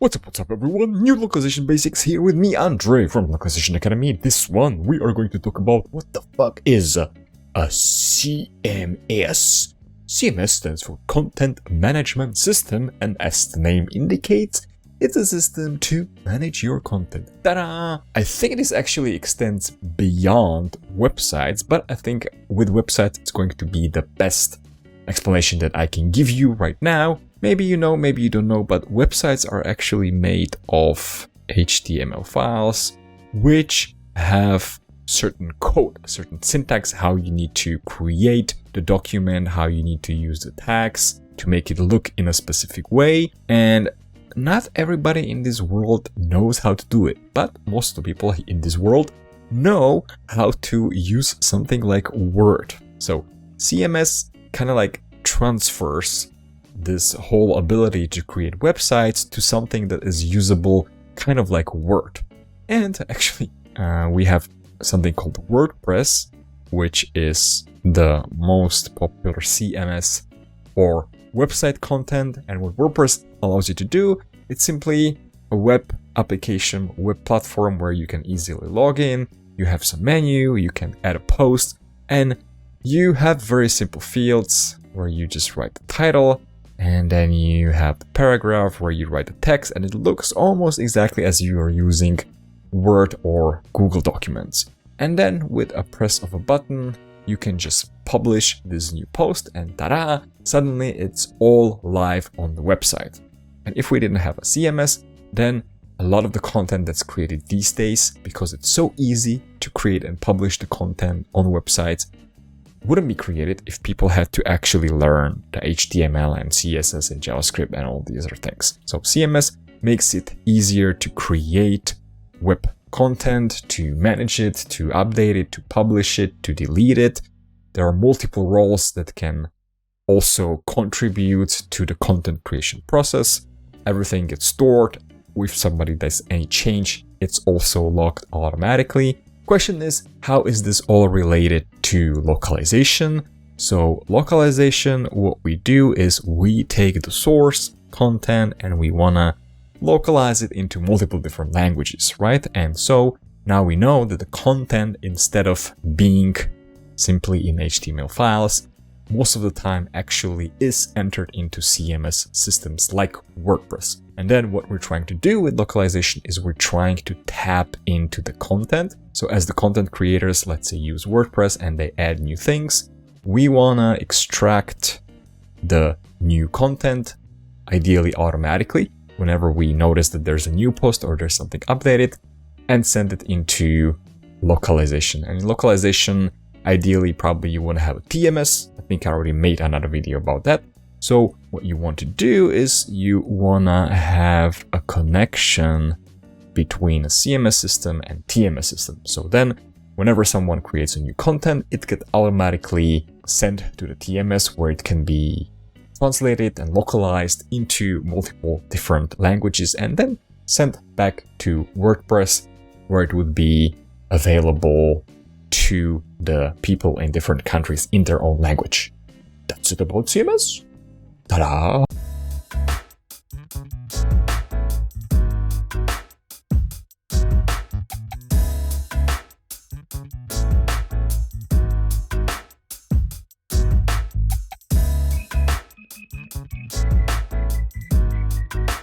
What's up everyone, new Localization Basics here with me, Andre from Localization Academy. This one, we are going to talk about what the fuck is a CMS. CMS stands for Content Management System, and as the name indicates, it's a system to manage your content. Ta-da! I think this actually extends beyond websites, but I think with websites it's going to be the best explanation that I can give you right now. Maybe you know, maybe you don't know, but websites are actually made of HTML files, which have certain code, certain syntax, how you need to create the document, how you need to use the tags to make it look in a specific way. And not everybody in this world knows how to do it, but most of the people in this world know how to use something like Word. So CMS kind of like transfers this whole ability to create websites to something that is usable kind of like Word. And actually, we have something called WordPress, which is the most popular CMS for website content. And what WordPress allows you to do, it's simply a web application, web platform where you can easily log in, you have some menu, you can add a post, and you have very simple fields where you just write the title, and then you have the paragraph where you write the text, and it looks almost exactly as you are using Word or Google Documents. And then with a press of a button, you can just publish this new post, and ta-da! Suddenly it's all live on the website. And if we didn't have a CMS, then a lot of the content that's created these days, because it's so easy to create and publish the content on websites, wouldn't be created if people had to actually learn the HTML and CSS and JavaScript and all these other things. So CMS makes it easier to create web content, to manage it, to update it, to publish it, to delete it. There are multiple roles that can also contribute to the content creation process. Everything gets stored. If somebody does any change, it's also logged automatically. Question is, how is this all related to localization? So localization, what we do is we take the source content and we wanna localize it into multiple different languages, right? And so now we know that the content, instead of being simply in HTML files, most of the time actually is entered into CMS systems like WordPress. And then what we're trying to do with localization is we're trying to tap into the content. So as the content creators, let's say, use WordPress and they add new things, we wanna extract the new content, ideally automatically, whenever we notice that there's a new post or there's something updated, and send it into localization. And in localization, ideally, probably you want to have a TMS. I think I already made another video about that. So what you want to do is you want to have a connection between a CMS system and TMS system. So then whenever someone creates a new content, it gets automatically sent to the TMS where it can be translated and localized into multiple different languages and then sent back to WordPress where it would be available to the people in different countries in their own language. That's it about CMS. Ta-da!